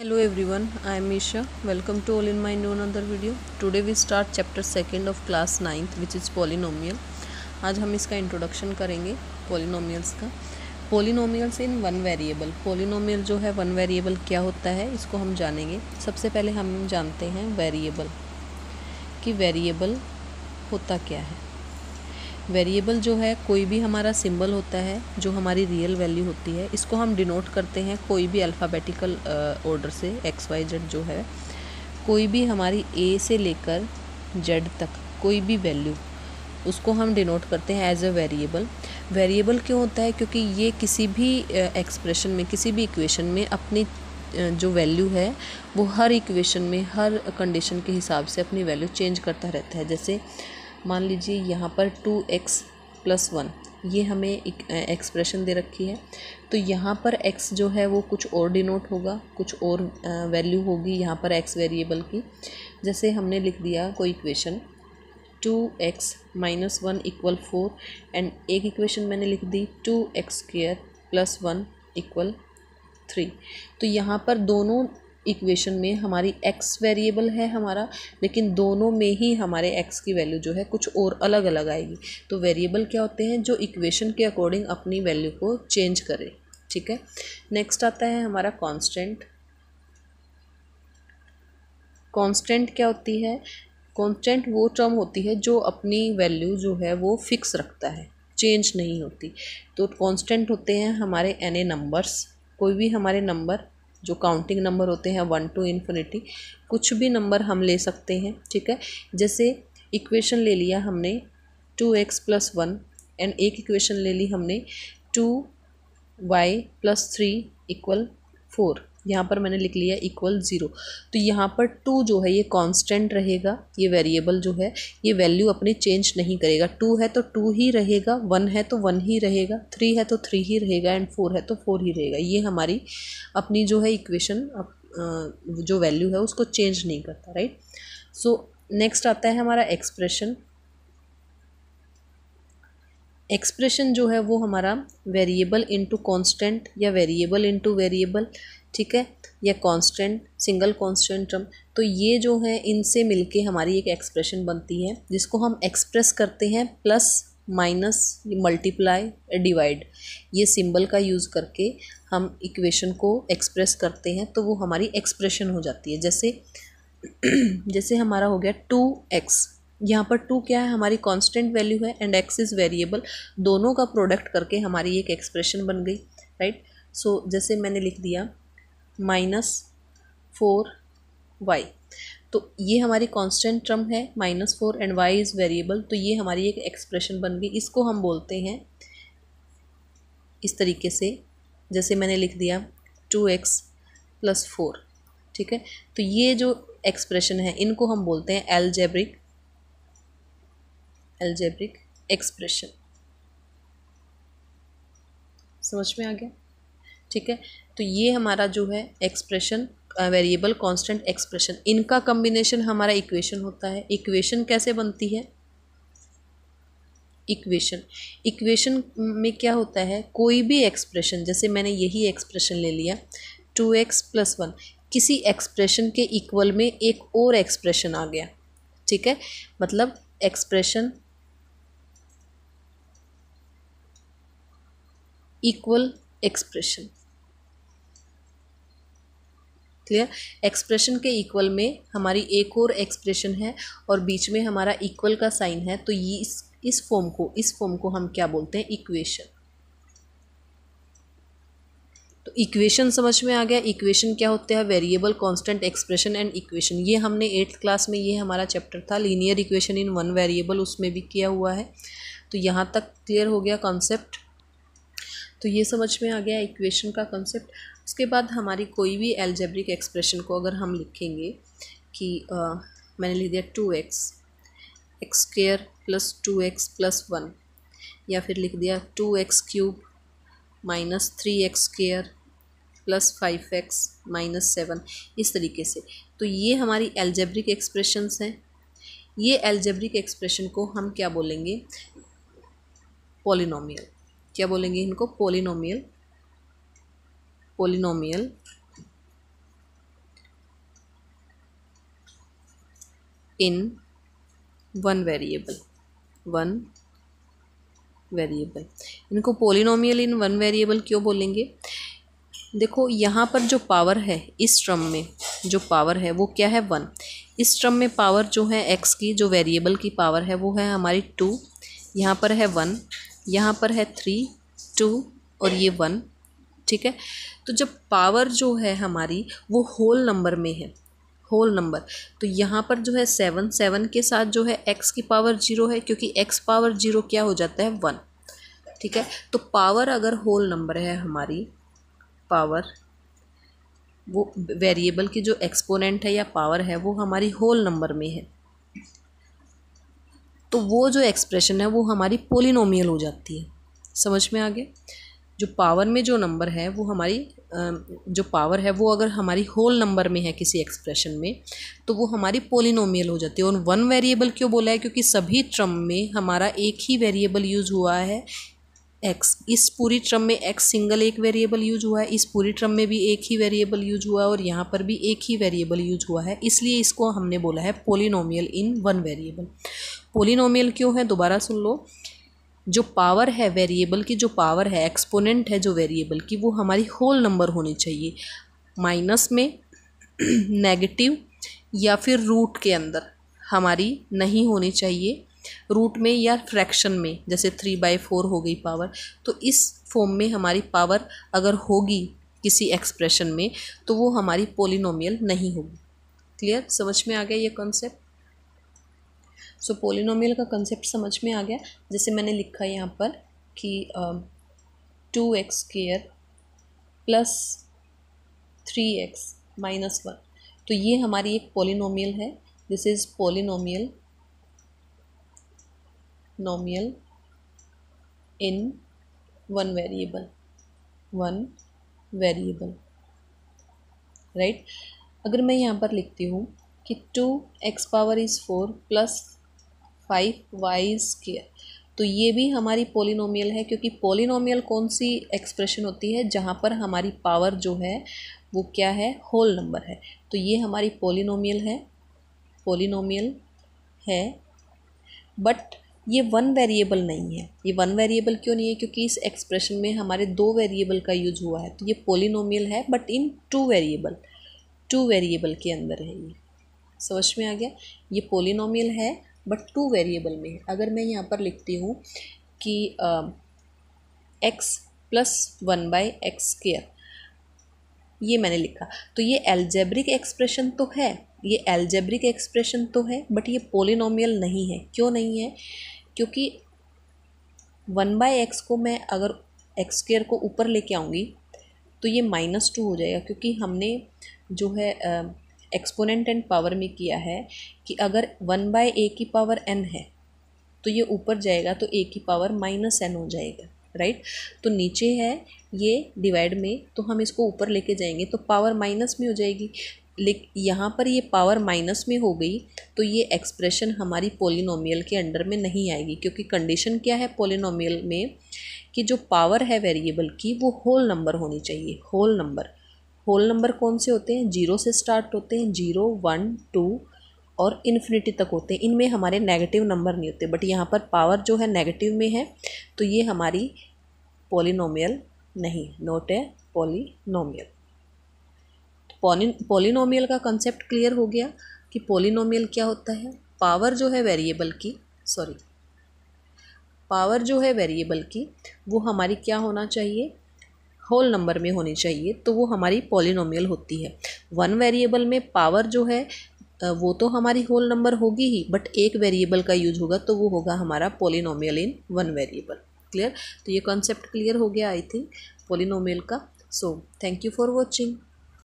Hello everyone, I am Misha. Welcome to all in my new another video. Today we start chapter 2nd of class 9th which is polynomial. आज हम इसका introduction करेंगे polynomials का. Polynomials in one variable. Polynomial जो है one variable क्या होता है इसको हम जानेंगे. सबसे पहले हम जानते हैं वेरिएबल कि वेरिएबल होता क्या है. वेरिएबल जो है कोई भी हमारा सिंबल होता है जो हमारी रियल वैल्यू होती है. इसको हम डिनोट करते हैं कोई भी अल्फ़ाबेटिकल ऑर्डर से. एक्स वाई जेड जो है कोई भी हमारी ए से लेकर जेड तक कोई भी वैल्यू उसको हम डिनोट करते हैं एज अ वेरिएबल. वेरिएबल क्यों होता है? क्योंकि ये किसी भी एक्सप्रेशन में किसी भी इक्वेशन में अपनी जो वैल्यू है वो हर इक्वेशन में हर कंडीशन के हिसाब से अपनी वैल्यू चेंज करता रहता है. जैसे मान लीजिए यहाँ पर 2x + 1 ये हमें एक एक्सप्रेशन दे रखी है. तो यहाँ पर x जो है वो कुछ और डिनोट होगा, कुछ और वैल्यू होगी यहाँ पर x वेरिएबल की. जैसे हमने लिख दिया कोई इक्वेशन 2x - 1 = 4 एंड एक इक्वेशन मैंने लिख दी 2x² + 1 = 3. तो यहाँ पर दोनों इक्वेशन में हमारी x वेरिएबल है हमारा, लेकिन दोनों में ही हमारे x की वैल्यू जो है कुछ और अलग अलग आएगी. तो वेरिएबल क्या होते हैं? जो इक्वेशन के अकॉर्डिंग अपनी वैल्यू को चेंज करे. ठीक है. नेक्स्ट आता है हमारा कांस्टेंट. कांस्टेंट क्या होती है? कांस्टेंट वो टर्म होती है जो अपनी वैल्यू जो है वो फिक्स रखता है, चेंज नहीं होती. तो कांस्टेंट होते हैं हमारे एन नंबर्स. कोई भी हमारे नंबर जो काउंटिंग नंबर होते हैं 1 to ∞, कुछ भी नंबर हम ले सकते हैं. ठीक है. जैसे इक्वेशन ले लिया हमने 2x + 1 एंड एक इक्वेशन ले ली हमने 2y + 3 = 4. यहाँ पर मैंने लिख लिया =0. तो यहाँ पर 2 जो है ये कांस्टेंट रहेगा. ये वेरिएबल जो है ये वैल्यू अपनी चेंज नहीं करेगा. 2 है तो 2 ही रहेगा, 1 है तो 1 ही रहेगा, 3 है तो 3 ही रहेगा एंड 4 है तो 4 ही रहेगा. ये हमारी अपनी जो है इक्वेशन जो वैल्यू है उसको चेंज नहीं करता. राइट. सो नेक्स्ट आता है हमारा एक्सप्रेशन. एक्सप्रेशन जो है वो हमारा वेरिएबल इंटू कांस्टेंट या वेरिएबल इंटू वेरिएबल. ठीक है. या कांस्टेंट सिंगल कांस्टेंट टर्म. तो ये जो है इनसे मिलके हमारी एक एक्सप्रेशन बनती है जिसको हम एक्सप्रेस करते हैं प्लस माइनस मल्टीप्लाई डिवाइड. ये सिंबल का यूज़ करके हम इक्वेशन को एक्सप्रेस करते हैं तो वो हमारी एक्सप्रेशन हो जाती है. जैसे हमारा हो गया 2x. यहाँ पर 2 क्या है? हमारी कांस्टेंट वैल्यू है एंड x इज़ वेरिएबल. दोनों का प्रोडक्ट करके हमारी एक एक्सप्रेशन बन गई. राइट. सो जैसे मैंने लिख दिया -4y. तो ये हमारी कांस्टेंट टर्म है -4 एंड y इज़ वेरिएबल. तो ये हमारी एक एक्सप्रेशन बन गई. इसको हम बोलते हैं इस तरीके से. जैसे मैंने लिख दिया 2x + 4. ठीक है. तो ये जो एक्सप्रेशन है इनको हम बोलते हैं एल्जेब्रिक एक्सप्रेशन. समझ में आ गया? ठीक है. तो ये हमारा जो है एक्सप्रेशन वेरिएबल कांस्टेंट एक्सप्रेशन, इनका कॉम्बिनेशन हमारा इक्वेशन होता है. इक्वेशन कैसे बनती है? इक्वेशन में क्या होता है? कोई भी एक्सप्रेशन, जैसे मैंने यही एक्सप्रेशन ले लिया 2x + 1, किसी एक्सप्रेशन के इक्वल में एक और एक्सप्रेशन आ गया. ठीक है. मतलब expression equal expression. Clear? Expression के इक्वल में हमारी एक और एक्सप्रेशन है और बीच में हमारा इक्वल का साइन है. तो ये इस फॉर्म को हम क्या बोलते हैं? इक्वेशन. तो इक्वेशन समझ में आ गया. इक्वेशन क्या होते हैं? Variable, constant, expression and equation. ये हमने 8th क्लास में ये हमारा चैप्टर था linear equation in one variable, उसमें भी किया हुआ है. तो यहाँ तक क्लियर हो गया कॉन्सेप्ट. तो ये समझ में आ गया इक्वेशन का कॉन्सेप्ट. उसके बाद हमारी कोई भी एल्जेब्रिक एक्सप्रेशन को अगर हम लिखेंगे कि मैंने लिख दिया 2x² + 2x + 1, या फिर लिख दिया 2x³ - 3x² + 5x - 7, इस तरीके से. तो ये हमारी एल्जेब्रिक एक्सप्रेशंस हैं. ये एल्जेब्रिक एक्सप्रेशन को हम क्या बोलेंगे? पॉलिनोमियल. क्या बोलेंगे इनको? Polynomial in one variable, one variable. इनको पॉलिनोमियल इन वन वेरिएबल क्यों बोलेंगे? देखो यहाँ पर जो पावर है इस टर्म में, जो पावर है वो क्या है? 1। इस टर्म में पावर जो है x की, जो वेरिएबल की पावर है वो है हमारी 2, यहाँ पर है 1, यहाँ पर है 3, 2 और ये 1, ठीक है। तो जब पावर जो है हमारी वो होल नंबर में है, होल नंबर, तो यहाँ पर जो है 7, 7 के साथ जो है x की पावर 0 है, क्योंकि x पावर 0 क्या हो जाता है? 1, ठीक है। तो पावर अगर होल नंबर है हमारी, पावर वो वेरिएबल की जो एक्सपोनेंट है या पावर है वो हमारी होल नंबर में है, तो वो जो एक्सप्रेशन है वो हमारी पॉलिनोमियल हो जाती है। समझ में आ गया? जो पावर में जो नंबर है वो हमारी जो पावर है वो अगर हमारी होल नंबर में है किसी एक्सप्रेशन में, तो वो हमारी पॉलिनोमियल हो जाती है। और वन वेरिएबल क्यों बोला है? क्योंकि सभी टर्म में हमारा एक ही वेरिएबल यूज हुआ है, एक्स। इस पूरी टर्म में एक्स सिंगल एक वेरिएबल यूज हुआ है, इस पूरी टर्म में भी एक ही वेरिएबल यूज हुआ है और यहाँ पर भी एक ही वेरिएबल यूज हुआ है, इसलिए इसको हमने बोला है polynomial in one variable. Polynomial क्यों है? दोबारा सुन लो। जो पावर है वेरिएबल की, जो पावर है एक्सपोनेंट है जो वेरिएबल की, वो हमारी होल नंबर होनी चाहिए, माइनस में, नेगेटिव या फिर रूट के अंदर हमारी नहीं होनी चाहिए, रूट में या फ्रैक्शन में, जैसे 3/4 हो गई पावर। तो इस फॉर्म में हमारी पावर अगर होगी किसी एक्सप्रेशन में तो वो हमारी पॉलिनोमियल नहीं होगी। क्लियर? समझ में आ गया ये कॉन्सेप्ट? सो पॉलिनोमियल का कंसेप्ट समझ में आ गया। जैसे मैंने लिखा है यहाँ पर कि 2x² प्लस 3x माइनस 1, तो ये हमारी एक पॉलिनोमियल है। This is polynomial in one variable, right. अगर मैं यहाँ पर लिखती हूँ कि 2x power is 4 plus 5y², तो ये भी हमारी पॉलिनोमियल है, क्योंकि पॉलिनोमियल कौन सी एक्सप्रेशन होती है? जहाँ पर हमारी पावर जो है वो क्या है? होल नंबर है। तो ये हमारी पॉलिनोमियल है, बट ये वन वेरिएबल नहीं है। ये वन वेरिएबल क्यों नहीं है? क्योंकि इस एक्सप्रेशन में हमारे 2 वेरिएबल का यूज हुआ है, तो ये पॉलिनोमियल है बट इन 2 वेरिएबल के अंदर है ये। समझ में आ गया? ये पॉलिनोमियल है बट 2 वेरिएबल में है। अगर मैं यहाँ पर लिखती हूँ कि x प्लस 1/x², ये मैंने लिखा, तो ये एल्जेब्रिक एक्सप्रेशन तो है, बट ये पॉलिनोमियल नहीं है। क्यों नहीं है? क्योंकि 1/x को मैं अगर x² को ऊपर लेके आऊँगी तो ये -2 हो जाएगा, क्योंकि हमने जो है एक्सपोनेंट एंड पावर में किया है कि अगर 1/a⁴n है तो ये ऊपर जाएगा तो a⁴ -n हो जाएगा, राइट। तो नीचे है ये डिवाइड में, तो हम इसको ऊपर लेके जाएंगे तो पावर माइनस में हो जाएगी। लेकिन यहाँ पर ये पावर माइनस में हो गई तो ये एक्सप्रेशन हमारी पॉलिनोमियल के अंडर में नहीं आएगी, क्योंकि कंडीशन क्या है पॉलिनोमियल में कि जो पावर है वेरिएबल की वो होल नंबर होनी चाहिए। होल नंबर कौन से होते हैं? 0 से स्टार्ट होते हैं, 0, 1, 2 और इन्फिनिटी तक होते हैं। इनमें हमारे नेगेटिव नंबर नहीं होते, बट यहाँ पर पावर जो है नेगेटिव में है, तो ये हमारी पॉलिनोमियल नहीं, नॉट ए पॉलिनोमियल। पॉलिनोमियल का कंसेप्ट क्लियर हो गया कि पॉलिनोमियल क्या होता है। पावर जो है वेरिएबल की वो हमारी क्या होना चाहिए? होल नंबर में होनी चाहिए, तो वो हमारी पॉलिनोमियल होती है। वन वेरिएबल में पावर जो है वो तो हमारी होल नंबर होगी ही, बट एक वेरिएबल का यूज होगा तो वो होगा हमारा polynomial in one variable. Clear? तो ये कॉन्सेप्ट क्लियर हो गया आई थिंक पॉलिनोमियल का। So thank you for watching.